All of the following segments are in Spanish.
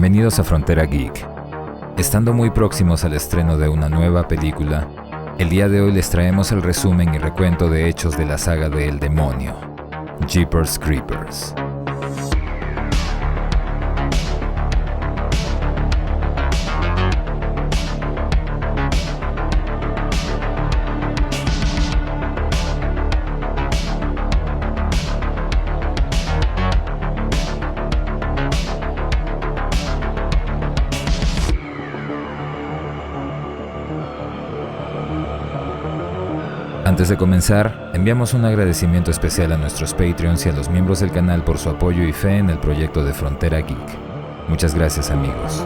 Bienvenidos a Frontera Geek. Estando muy próximos al estreno de una nueva película, el día de hoy les traemos el resumen y recuento de hechos de la saga de El Demonio, Jeepers Creepers. Antes de comenzar, enviamos un agradecimiento especial a nuestros Patreons y a los miembros del canal por su apoyo y fe en el proyecto de Frontera Geek. Muchas gracias, amigos.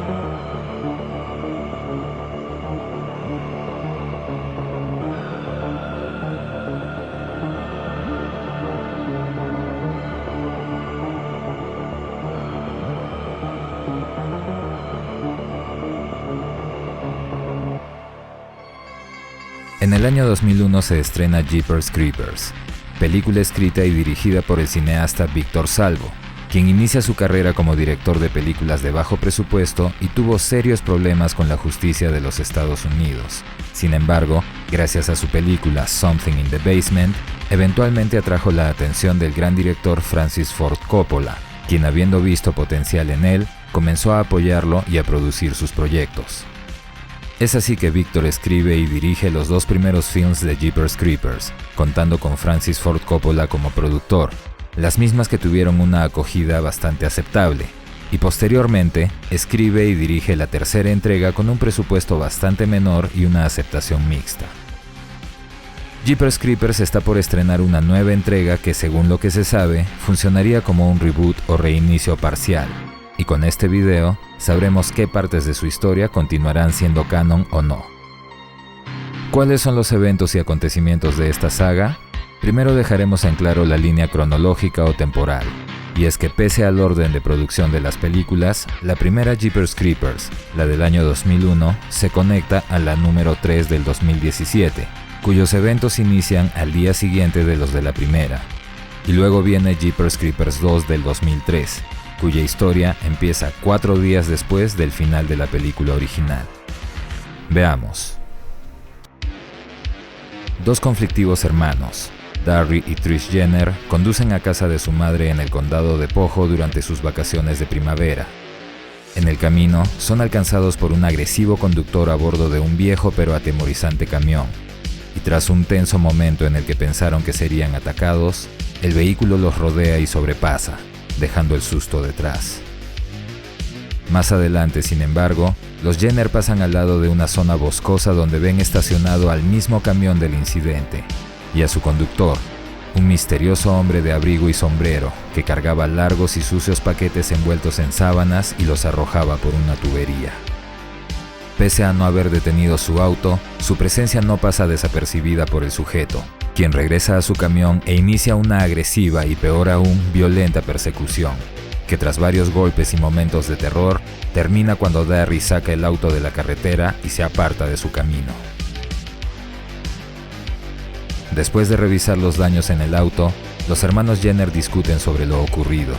En el año 2001 se estrena Jeepers Creepers, película escrita y dirigida por el cineasta Víctor Salvo, quien inicia su carrera como director de películas de bajo presupuesto y tuvo serios problemas con la justicia de los Estados Unidos. Sin embargo, gracias a su película Something in the Basement, eventualmente atrajo la atención del gran director Francis Ford Coppola, quien, habiendo visto potencial en él, comenzó a apoyarlo y a producir sus proyectos. Es así que Víctor escribe y dirige los dos primeros films de Jeepers Creepers, contando con Francis Ford Coppola como productor, las mismas que tuvieron una acogida bastante aceptable, y posteriormente escribe y dirige la tercera entrega con un presupuesto bastante menor y una aceptación mixta. Jeepers Creepers está por estrenar una nueva entrega que, según lo que se sabe, funcionaría como un reboot o reinicio parcial. Y con este video sabremos qué partes de su historia continuarán siendo canon o no. ¿Cuáles son los eventos y acontecimientos de esta saga? Primero dejaremos en claro la línea cronológica o temporal, y es que pese al orden de producción de las películas, la primera Jeepers Creepers, la del año 2001, se conecta a la número 3 del 2017, cuyos eventos inician al día siguiente de los de la primera. Y luego viene Jeepers Creepers 2 del 2003, cuya historia empieza 4 días después del final de la película original. Veamos. Dos conflictivos hermanos, Darry y Trish Jenner, conducen a casa de su madre en el condado de Pojo durante sus vacaciones de primavera. En el camino, son alcanzados por un agresivo conductor a bordo de un viejo pero atemorizante camión, y tras un tenso momento en el que pensaron que serían atacados, el vehículo los rodea y sobrepasa, dejando el susto detrás. Más adelante, sin embargo, los Jenner pasan al lado de una zona boscosa donde ven estacionado al mismo camión del incidente y a su conductor, un misterioso hombre de abrigo y sombrero que cargaba largos y sucios paquetes envueltos en sábanas y los arrojaba por una tubería. Pese a no haber detenido su auto, su presencia no pasa desapercibida por el sujeto, quien regresa a su camión e inicia una agresiva y, peor aún, violenta persecución, que tras varios golpes y momentos de terror, termina cuando Darry saca el auto de la carretera y se aparta de su camino. Después de revisar los daños en el auto, los hermanos Jenner discuten sobre lo ocurrido.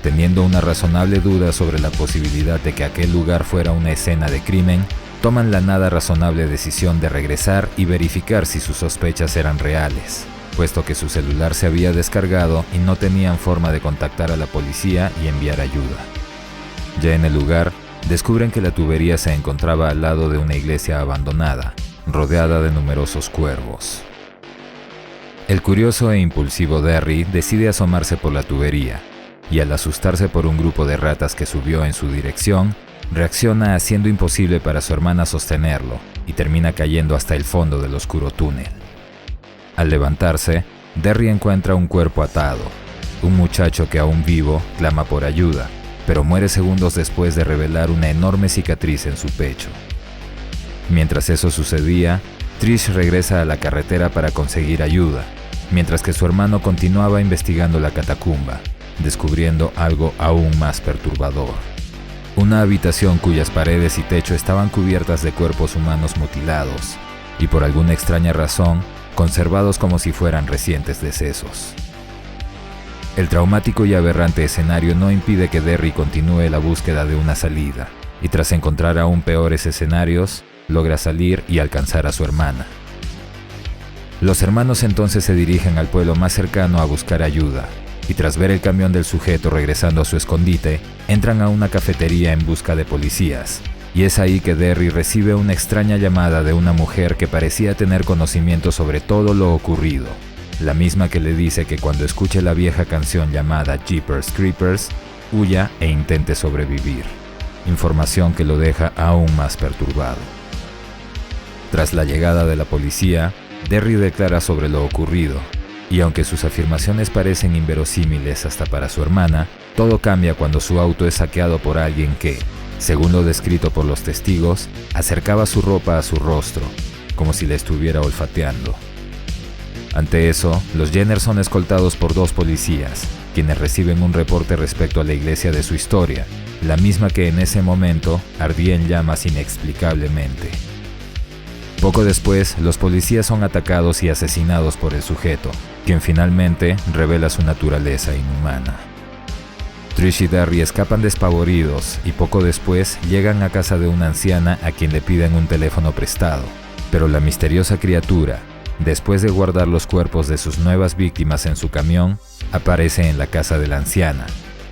Teniendo una razonable duda sobre la posibilidad de que aquel lugar fuera una escena de crimen, toman la nada razonable decisión de regresar y verificar si sus sospechas eran reales, puesto que su celular se había descargado y no tenían forma de contactar a la policía y enviar ayuda. Ya en el lugar, descubren que la tubería se encontraba al lado de una iglesia abandonada, rodeada de numerosos cuervos. El curioso e impulsivo Darry decide asomarse por la tubería, y al asustarse por un grupo de ratas que subió en su dirección, reacciona haciendo imposible para su hermana sostenerlo y termina cayendo hasta el fondo del oscuro túnel. Al levantarse, Darry encuentra un cuerpo atado, un muchacho que aún vivo clama por ayuda, pero muere segundos después de revelar una enorme cicatriz en su pecho. Mientras eso sucedía, Trish regresa a la carretera para conseguir ayuda, mientras que su hermano continuaba investigando la catacumba, descubriendo algo aún más perturbador. Una habitación cuyas paredes y techo estaban cubiertas de cuerpos humanos mutilados y, por alguna extraña razón, conservados como si fueran recientes decesos. El traumático y aberrante escenario no impide que Derry continúe la búsqueda de una salida, y tras encontrar aún peores escenarios, logra salir y alcanzar a su hermana. Los hermanos entonces se dirigen al pueblo más cercano a buscar ayuda, y tras ver el camión del sujeto regresando a su escondite, entran a una cafetería en busca de policías, y es ahí que Derry recibe una extraña llamada de una mujer que parecía tener conocimiento sobre todo lo ocurrido, la misma que le dice que cuando escuche la vieja canción llamada Jeepers Creepers, huya e intente sobrevivir, información que lo deja aún más perturbado. Tras la llegada de la policía, Derry declara sobre lo ocurrido, y aunque sus afirmaciones parecen inverosímiles hasta para su hermana, todo cambia cuando su auto es saqueado por alguien que, según lo descrito por los testigos, acercaba su ropa a su rostro, como si le estuviera olfateando. Ante eso, los Jenner son escoltados por 2 policías, quienes reciben un reporte respecto a la iglesia de su historia, la misma que en ese momento ardía en llamas inexplicablemente. Poco después, los policías son atacados y asesinados por el sujeto, quien finalmente revela su naturaleza inhumana. Trish y Derry escapan despavoridos y poco después llegan a casa de una anciana a quien le piden un teléfono prestado, pero la misteriosa criatura, después de guardar los cuerpos de sus nuevas víctimas en su camión, aparece en la casa de la anciana,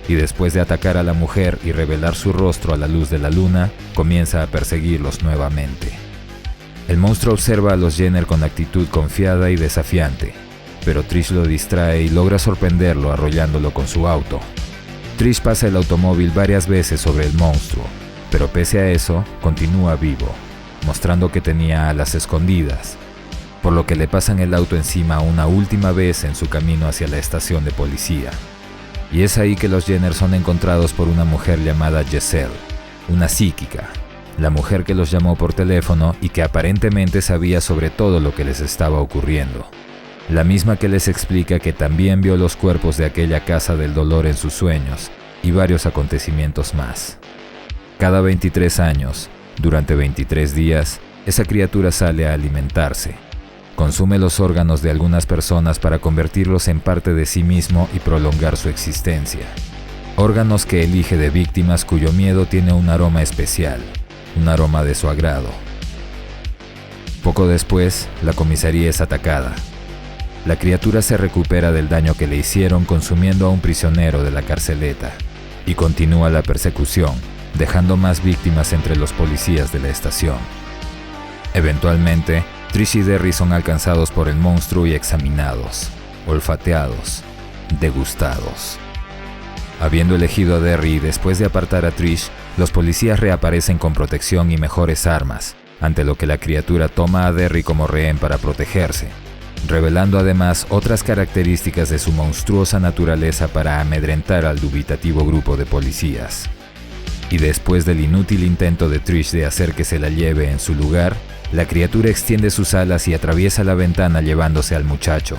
y después de atacar a la mujer y revelar su rostro a la luz de la luna, comienza a perseguirlos nuevamente. El monstruo observa a los Jenner con actitud confiada y desafiante, pero Trish lo distrae y logra sorprenderlo arrollándolo con su auto. Trish pasa el automóvil varias veces sobre el monstruo, pero pese a eso, continúa vivo, mostrando que tenía alas escondidas, por lo que le pasan el auto encima una última vez en su camino hacia la estación de policía. Y es ahí que los Jenner son encontrados por una mujer llamada Giselle, una psíquica, la mujer que los llamó por teléfono y que aparentemente sabía sobre todo lo que les estaba ocurriendo. La misma que les explica que también vio los cuerpos de aquella casa del dolor en sus sueños y varios acontecimientos más. Cada 23 años, durante 23 días, esa criatura sale a alimentarse. Consume los órganos de algunas personas para convertirlos en parte de sí mismo y prolongar su existencia. Órganos que elige de víctimas cuyo miedo tiene un aroma especial, un aroma de su agrado. Poco después, la comisaría es atacada. La criatura se recupera del daño que le hicieron consumiendo a un prisionero de la carceleta y continúa la persecución, dejando más víctimas entre los policías de la estación. Eventualmente, Trish y Derry son alcanzados por el monstruo y examinados, olfateados, degustados. Habiendo elegido a Derry después de apartar a Trish, los policías reaparecen con protección y mejores armas, ante lo que la criatura toma a Derry como rehén para protegerse, revelando además otras características de su monstruosa naturaleza para amedrentar al dubitativo grupo de policías. Y después del inútil intento de Trish de hacer que se la lleve en su lugar, la criatura extiende sus alas y atraviesa la ventana llevándose al muchacho,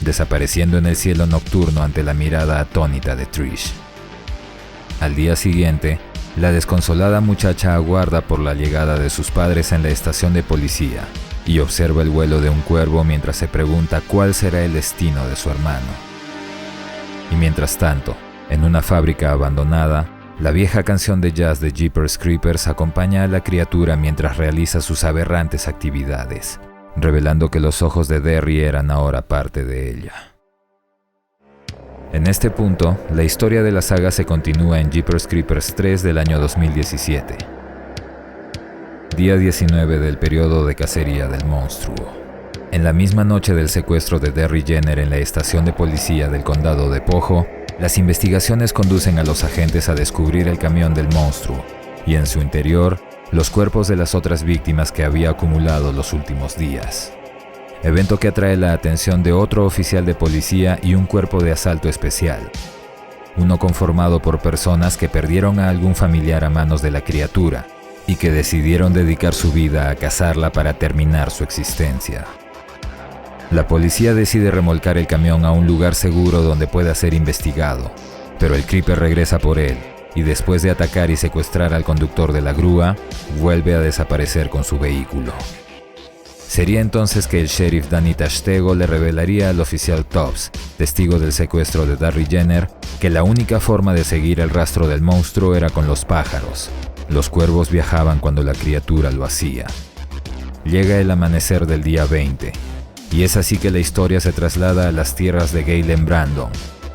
desapareciendo en el cielo nocturno ante la mirada atónita de Trish. Al día siguiente, la desconsolada muchacha aguarda por la llegada de sus padres en la estación de policía y observa el vuelo de un cuervo mientras se pregunta cuál será el destino de su hermano. Y mientras tanto, en una fábrica abandonada, la vieja canción de jazz de Jeepers Creepers acompaña a la criatura mientras realiza sus aberrantes actividades, revelando que los ojos de Derry eran ahora parte de ella. En este punto, la historia de la saga se continúa en Jeepers Creepers 3 del año 2017. Día 19 del periodo de cacería del monstruo. En la misma noche del secuestro de Derry Jenner en la estación de policía del condado de Pojo, las investigaciones conducen a los agentes a descubrir el camión del monstruo y en su interior los cuerpos de las otras víctimas que había acumulado los últimos días. Evento que atrae la atención de otro oficial de policía y un cuerpo de asalto especial, uno conformado por personas que perdieron a algún familiar a manos de la criatura y que decidieron dedicar su vida a cazarla para terminar su existencia. La policía decide remolcar el camión a un lugar seguro donde pueda ser investigado, pero el Creeper regresa por él y después de atacar y secuestrar al conductor de la grúa, vuelve a desaparecer con su vehículo. Sería entonces que el sheriff Danny Tashtego le revelaría al oficial Tubbs, testigo del secuestro de Darryl Jenner, que la única forma de seguir el rastro del monstruo era con los pájaros. Los cuervos viajaban cuando la criatura lo hacía. Llega el amanecer del día 20, y es así que la historia se traslada a las tierras de Gaylen Brandon,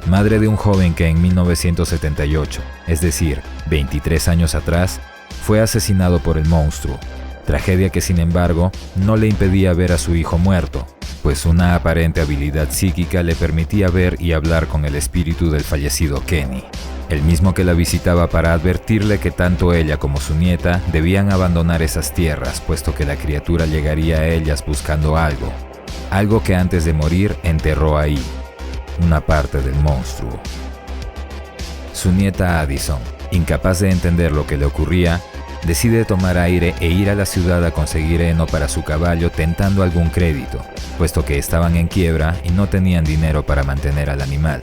madre de un joven que en 1978, es decir, 23 años atrás, fue asesinado por el monstruo. Tragedia que sin embargo no le impedía ver a su hijo muerto, pues una aparente habilidad psíquica le permitía ver y hablar con el espíritu del fallecido Kenny, el mismo que la visitaba para advertirle que tanto ella como su nieta debían abandonar esas tierras, puesto que la criatura llegaría a ellas buscando algo que antes de morir enterró ahí, una parte del monstruo. Su nieta Addison, incapaz de entender lo que le ocurría, decide tomar aire e ir a la ciudad a conseguir heno para su caballo tentando algún crédito, puesto que estaban en quiebra y no tenían dinero para mantener al animal.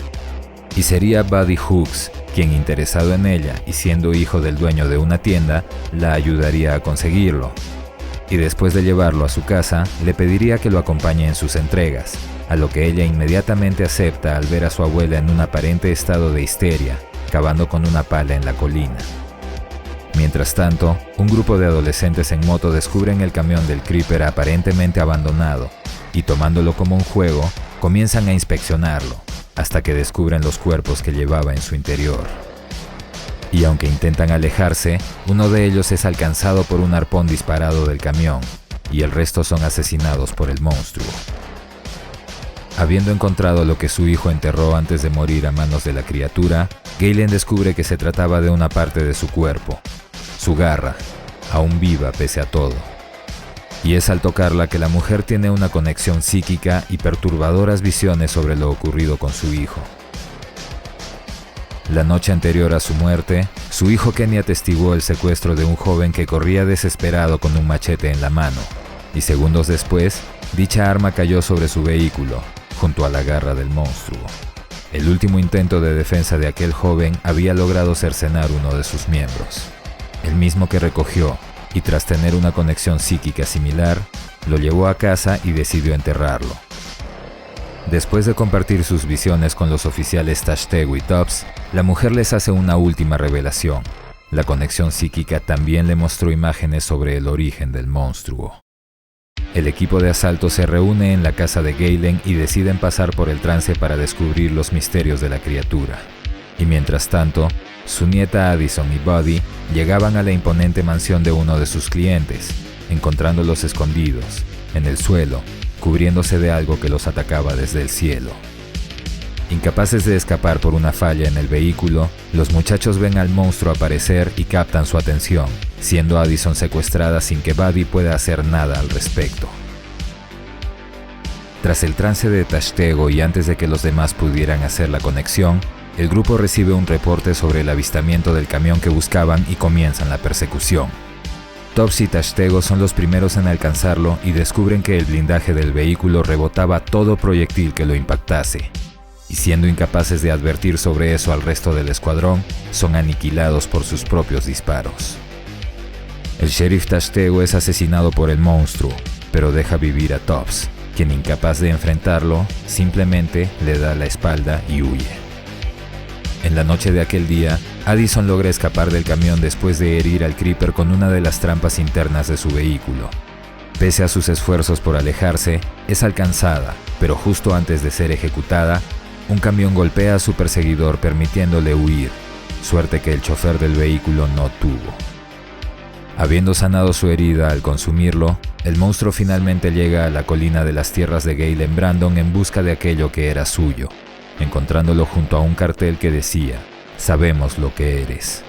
Y sería Buddy Hooks quien, interesado en ella y siendo hijo del dueño de una tienda, la ayudaría a conseguirlo. Y después de llevarlo a su casa, le pediría que lo acompañe en sus entregas, a lo que ella inmediatamente acepta al ver a su abuela en un aparente estado de histeria, cavando con una pala en la colina. Mientras tanto, un grupo de adolescentes en moto descubren el camión del Creeper aparentemente abandonado y, tomándolo como un juego, comienzan a inspeccionarlo, hasta que descubren los cuerpos que llevaba en su interior. Y aunque intentan alejarse, uno de ellos es alcanzado por un arpón disparado del camión, y el resto son asesinados por el monstruo. Habiendo encontrado lo que su hijo enterró antes de morir a manos de la criatura, Gaylen descubre que se trataba de una parte de su cuerpo, su garra, aún viva pese a todo. Y es al tocarla que la mujer tiene una conexión psíquica y perturbadoras visiones sobre lo ocurrido con su hijo. La noche anterior a su muerte, su hijo Kenny atestiguó el secuestro de un joven que corría desesperado con un machete en la mano, y segundos después, dicha arma cayó sobre su vehículo, junto a la garra del monstruo. El último intento de defensa de aquel joven había logrado cercenar uno de sus miembros, el mismo que recogió, y tras tener una conexión psíquica similar, lo llevó a casa y decidió enterrarlo. Después de compartir sus visiones con los oficiales Tashtego y Tubbs, la mujer les hace una última revelación. La conexión psíquica también le mostró imágenes sobre el origen del monstruo. El equipo de asalto se reúne en la casa de Gaylen y deciden pasar por el trance para descubrir los misterios de la criatura. Y mientras tanto, su nieta Addison y Buddy llegaban a la imponente mansión de uno de sus clientes, encontrándolos escondidos, en el suelo, cubriéndose de algo que los atacaba desde el cielo. Incapaces de escapar por una falla en el vehículo, los muchachos ven al monstruo aparecer y captan su atención, siendo Addison secuestrada sin que Buddy pueda hacer nada al respecto. Tras el trance de Tashtego y antes de que los demás pudieran hacer la conexión, el grupo recibe un reporte sobre el avistamiento del camión que buscaban y comienzan la persecución. Tubbs y Tashtego son los primeros en alcanzarlo y descubren que el blindaje del vehículo rebotaba todo proyectil que lo impactase. Y siendo incapaces de advertir sobre eso al resto del escuadrón, son aniquilados por sus propios disparos. El sheriff Tashtego es asesinado por el monstruo, pero deja vivir a Tubbs, quien, incapaz de enfrentarlo, simplemente le da la espalda y huye. En la noche de aquel día, Addison logra escapar del camión después de herir al Creeper con una de las trampas internas de su vehículo. Pese a sus esfuerzos por alejarse, es alcanzada, pero justo antes de ser ejecutada, un camión golpea a su perseguidor permitiéndole huir, suerte que el chofer del vehículo no tuvo. Habiendo sanado su herida al consumirlo, el monstruo finalmente llega a la colina de las tierras de Gaylen Brandon en busca de aquello que era suyo, encontrándolo junto a un cartel que decía: "Sabemos lo que eres".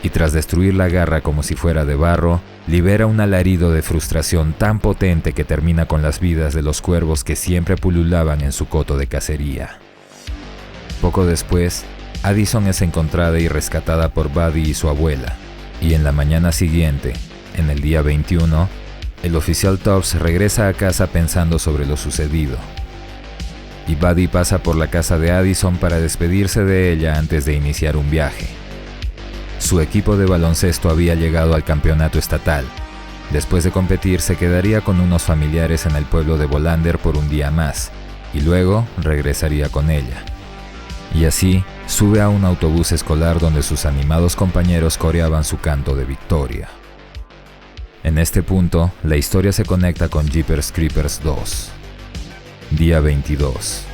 Y tras destruir la garra como si fuera de barro, libera un alarido de frustración tan potente que termina con las vidas de los cuervos que siempre pululaban en su coto de cacería. Poco después, Addison es encontrada y rescatada por Buddy y su abuela, y en la mañana siguiente, en el día 21, el oficial Tubbs regresa a casa pensando sobre lo sucedido. Y Buddy pasa por la casa de Addison para despedirse de ella antes de iniciar un viaje. Su equipo de baloncesto había llegado al campeonato estatal, Después de competir, se quedaría con unos familiares en el pueblo de Bolander por un día más, y luego regresaría con ella. Y así, sube a un autobús escolar donde sus animados compañeros coreaban su canto de victoria. En este punto, la historia se conecta con Jeepers Creepers 2. Día 22.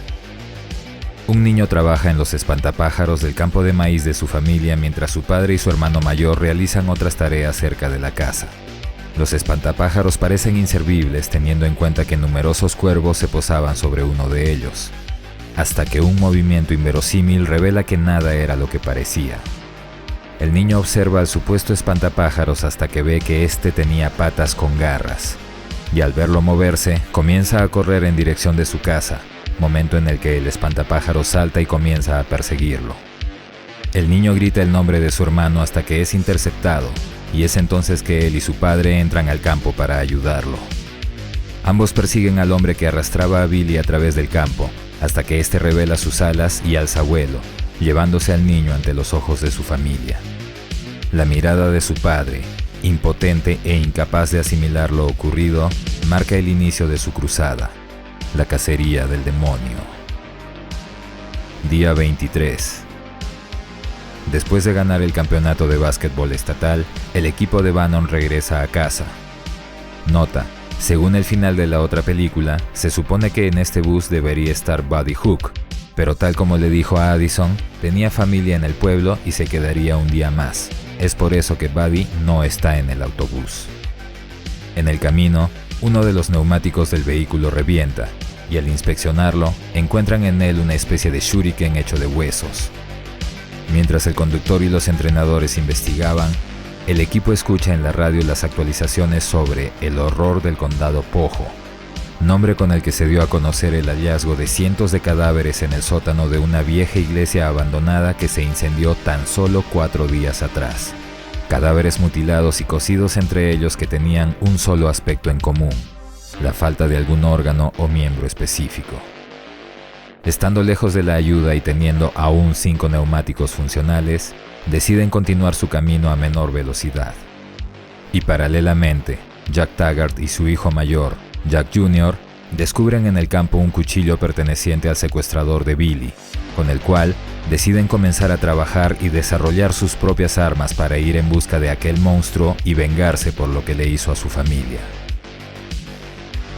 Un niño trabaja en los espantapájaros del campo de maíz de su familia mientras su padre y su hermano mayor realizan otras tareas cerca de la casa. Los espantapájaros parecen inservibles teniendo en cuenta que numerosos cuervos se posaban sobre uno de ellos, hasta que un movimiento inverosímil revela que nada era lo que parecía. El niño observa al supuesto espantapájaros hasta que ve que éste tenía patas con garras, y al verlo moverse, comienza a correr en dirección de su casa, momento en el que el espantapájaros salta y comienza a perseguirlo. El niño grita el nombre de su hermano hasta que es interceptado, y es entonces que él y su padre entran al campo para ayudarlo. Ambos persiguen al hombre que arrastraba a Billy a través del campo, hasta que éste revela sus alas y alza vuelo, llevándose al niño ante los ojos de su familia. La mirada de su padre, impotente e incapaz de asimilar lo ocurrido, marca el inicio de su cruzada, la cacería del demonio. Día 23. Después de ganar el campeonato de básquetbol estatal, el equipo de Bannon regresa a casa. Nota: según el final de la otra película, se supone que en este bus debería estar Buddy Hook, pero tal como le dijo a Addison, tenía familia en el pueblo y se quedaría un día más. Es por eso que Buddy no está en el autobús. En el camino, uno de los neumáticos del vehículo revienta, y al inspeccionarlo, encuentran en él una especie de shuriken hecho de huesos. Mientras el conductor y los entrenadores investigaban, el equipo escucha en la radio las actualizaciones sobre el horror del condado Pojo, nombre con el que se dio a conocer el hallazgo de cientos de cadáveres en el sótano de una vieja iglesia abandonada que se incendió tan solo 4 días atrás. Cadáveres mutilados y cocidos entre ellos que tenían un solo aspecto en común: la falta de algún órgano o miembro específico. Estando lejos de la ayuda y teniendo aún 5 neumáticos funcionales, deciden continuar su camino a menor velocidad. Y paralelamente, Jack Taggart y su hijo mayor, Jack Jr., descubren en el campo un cuchillo perteneciente al secuestrador de Billy, con el cual deciden comenzar a trabajar y desarrollar sus propias armas para ir en busca de aquel monstruo y vengarse por lo que le hizo a su familia.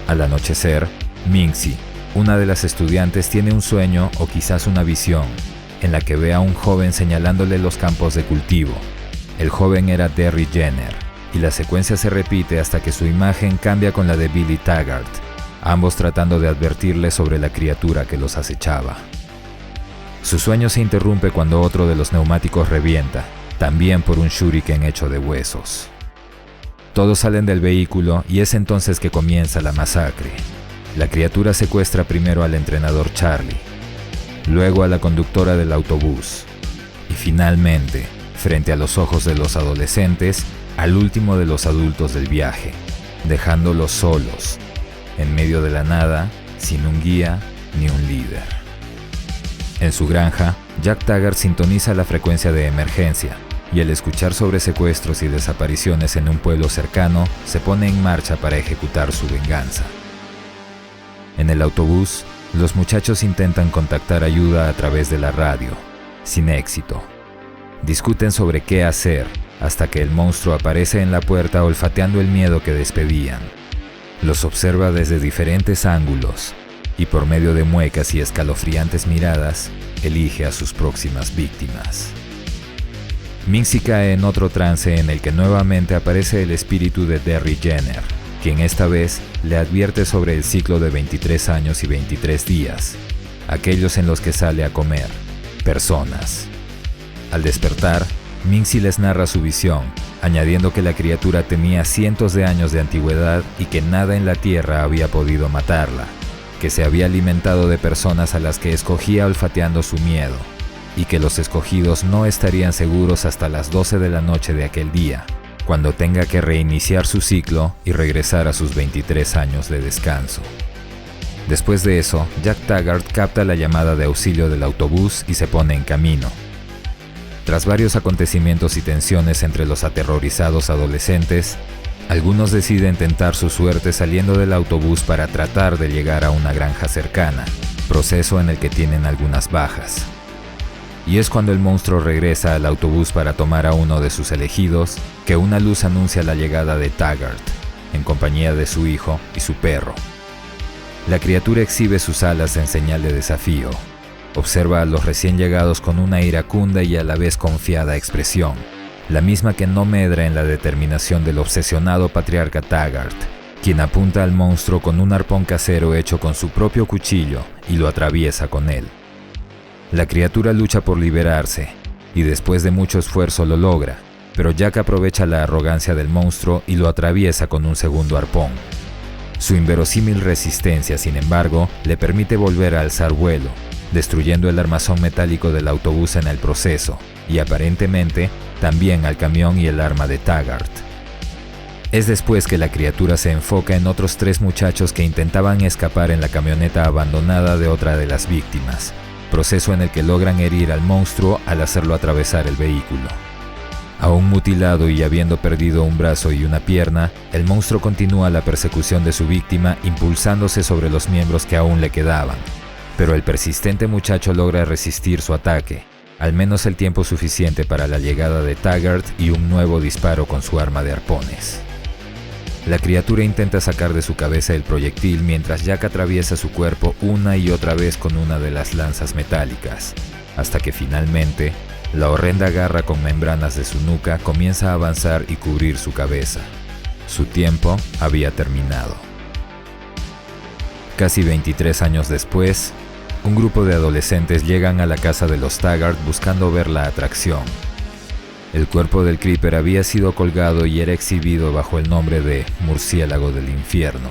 Al anochecer, Minxie, una de las estudiantes, tiene un sueño o quizás una visión, en la que ve a un joven señalándole los campos de cultivo. El joven era Derry Jenner, y la secuencia se repite hasta que su imagen cambia con la de Billy Taggart, ambos tratando de advertirle sobre la criatura que los acechaba. Su sueño se interrumpe cuando otro de los neumáticos revienta, también por un shuriken hecho de huesos. Todos salen del vehículo y es entonces que comienza la masacre. La criatura secuestra primero al entrenador Charlie, luego a la conductora del autobús y finalmente, frente a los ojos de los adolescentes, al último de los adultos del viaje, dejándolos solos, en medio de la nada, sin un guía ni un líder. En su granja, Jack Taggart sintoniza la frecuencia de emergencia y al escuchar sobre secuestros y desapariciones en un pueblo cercano, se pone en marcha para ejecutar su venganza. En el autobús, los muchachos intentan contactar ayuda a través de la radio, sin éxito. Discuten sobre qué hacer, hasta que el monstruo aparece en la puerta olfateando el miedo que despedían. Los observa desde diferentes ángulos, y por medio de muecas y escalofriantes miradas, elige a sus próximas víctimas. Minxie cae en otro trance en el que nuevamente aparece el espíritu de Derry Jenner, quien esta vez le advierte sobre el ciclo de 23 años y 23 días, aquellos en los que sale a comer personas. Al despertar, Minxie les narra su visión, añadiendo que la criatura tenía cientos de años de antigüedad y que nada en la tierra había podido matarla, que se había alimentado de personas a las que escogía olfateando su miedo, y que los escogidos no estarían seguros hasta las 12 de la noche de aquel día, cuando tenga que reiniciar su ciclo y regresar a sus 23 años de descanso. Después de eso, Jack Taggart capta la llamada de auxilio del autobús y se pone en camino. Tras varios acontecimientos y tensiones entre los aterrorizados adolescentes, Algunos deciden tentar su suerte saliendo del autobús para tratar de llegar a una granja cercana, proceso en el que tienen algunas bajas. Y es cuando el monstruo regresa al autobús para tomar a uno de sus elegidos que una luz anuncia la llegada de Taggart, en compañía de su hijo y su perro. La criatura exhibe sus alas en señal de desafío. Observa a los recién llegados con una iracunda y a la vez confiada expresión, la misma que no medra en la determinación del obsesionado patriarca Taggart, quien apunta al monstruo con un arpón casero hecho con su propio cuchillo y lo atraviesa con él. La criatura lucha por liberarse, y después de mucho esfuerzo lo logra, pero Jack aprovecha la arrogancia del monstruo y lo atraviesa con un segundo arpón. Su inverosímil resistencia, sin embargo, le permite volver a alzar vuelo, destruyendo el armazón metálico del autobús en el proceso, y aparentemente también al camión y el arma de Taggart. Es después que la criatura se enfoca en otros 3 muchachos que intentaban escapar en la camioneta abandonada de otra de las víctimas, proceso en el que logran herir al monstruo al hacerlo atravesar el vehículo. Aún mutilado y habiendo perdido un brazo y una pierna, el monstruo continúa la persecución de su víctima impulsándose sobre los miembros que aún le quedaban, pero el persistente muchacho logra resistir su ataque, al menos el tiempo suficiente para la llegada de Taggart y un nuevo disparo con su arma de arpones. La criatura intenta sacar de su cabeza el proyectil mientras Jack atraviesa su cuerpo una y otra vez con una de las lanzas metálicas, hasta que finalmente la horrenda garra con membranas de su nuca comienza a avanzar y cubrir su cabeza. Su tiempo había terminado. Casi 23 años después, un grupo de adolescentes llegan a la casa de los Taggart buscando ver la atracción. El cuerpo del Creeper había sido colgado y era exhibido bajo el nombre de Murciélago del Infierno.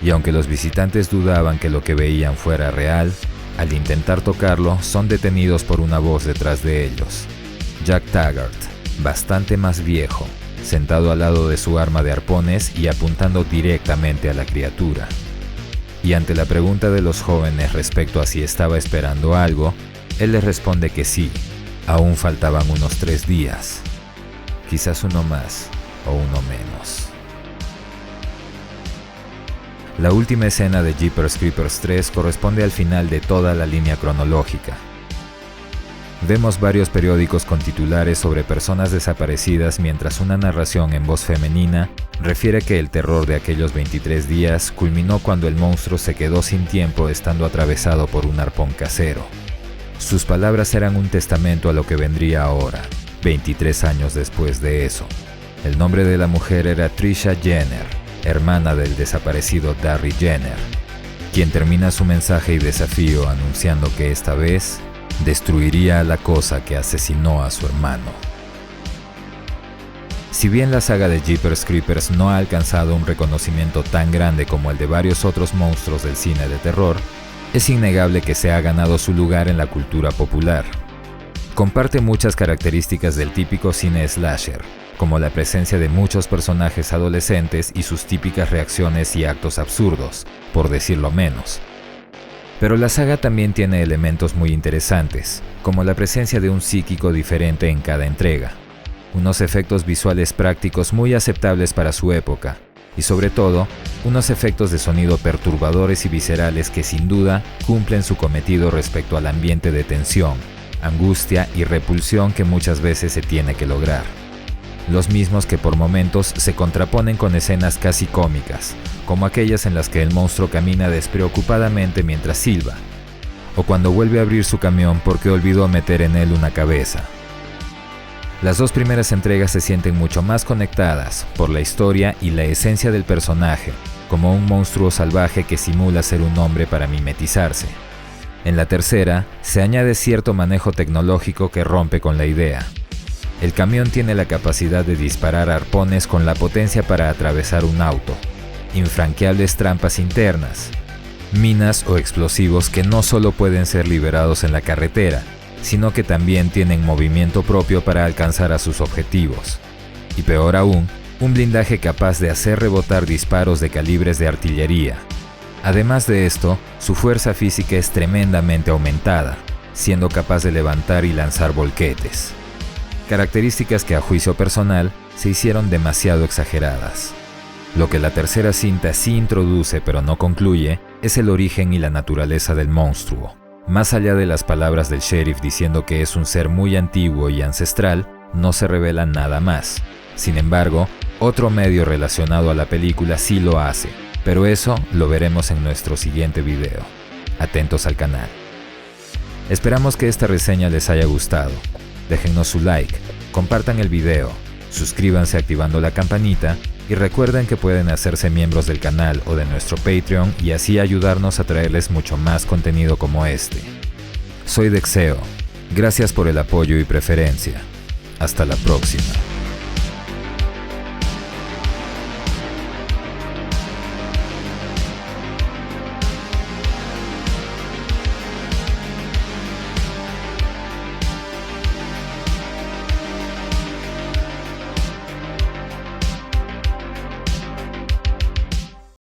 Y aunque los visitantes dudaban que lo que veían fuera real, al intentar tocarlo son detenidos por una voz detrás de ellos. Jack Taggart, bastante más viejo, sentado al lado de su arma de arpones y apuntando directamente a la criatura. Y ante la pregunta de los jóvenes respecto a si estaba esperando algo, él les responde que sí, aún faltaban unos 3 días, quizás uno más o uno menos. La última escena de Jeepers Creepers 3 corresponde al final de toda la línea cronológica. Vemos varios periódicos con titulares sobre personas desaparecidas mientras una narración en voz femenina refiere que el terror de aquellos 23 días culminó cuando el monstruo se quedó sin tiempo estando atravesado por un arpón casero. Sus palabras eran un testamento a lo que vendría ahora, 23 años después de eso. El nombre de la mujer era Tricia Jenner, hermana del desaparecido Darry Jenner, quien termina su mensaje y desafío anunciando que esta vez destruiría a la cosa que asesinó a su hermano. Si bien la saga de Jeepers Creepers no ha alcanzado un reconocimiento tan grande como el de varios otros monstruos del cine de terror, es innegable que se ha ganado su lugar en la cultura popular. Comparte muchas características del típico cine slasher, como la presencia de muchos personajes adolescentes y sus típicas reacciones y actos absurdos, por decirlo menos. Pero la saga también tiene elementos muy interesantes, como la presencia de un psíquico diferente en cada entrega, unos efectos visuales prácticos muy aceptables para su época, y sobre todo, unos efectos de sonido perturbadores y viscerales que sin duda cumplen su cometido respecto al ambiente de tensión, angustia y repulsión que muchas veces se tiene que lograr. Los mismos que por momentos se contraponen con escenas casi cómicas, como aquellas en las que el monstruo camina despreocupadamente mientras silba, o cuando vuelve a abrir su camión porque olvidó meter en él una cabeza. Las 2 primeras entregas se sienten mucho más conectadas por la historia y la esencia del personaje, como un monstruo salvaje que simula ser un hombre para mimetizarse. En la tercera, se añade cierto manejo tecnológico que rompe con la idea. El camión tiene la capacidad de disparar arpones con la potencia para atravesar un auto, infranqueables trampas internas, minas o explosivos que no solo pueden ser liberados en la carretera, sino que también tienen movimiento propio para alcanzar a sus objetivos. Y peor aún, un blindaje capaz de hacer rebotar disparos de calibres de artillería. Además de esto, su fuerza física es tremendamente aumentada, siendo capaz de levantar y lanzar volquetes. Características que a juicio personal se hicieron demasiado exageradas. Lo que la tercera cinta sí introduce pero no concluye es el origen y la naturaleza del monstruo. Más allá de las palabras del sheriff diciendo que es un ser muy antiguo y ancestral, no se revela nada más. Sin embargo, otro medio relacionado a la película sí lo hace, pero eso lo veremos en nuestro siguiente video. Atentos al canal. Esperamos que esta reseña les haya gustado. Déjennos su like, compartan el video, suscríbanse activando la campanita y recuerden que pueden hacerse miembros del canal o de nuestro Patreon y así ayudarnos a traerles mucho más contenido como este. Soy Dexeo. Gracias por el apoyo y preferencia. Hasta la próxima.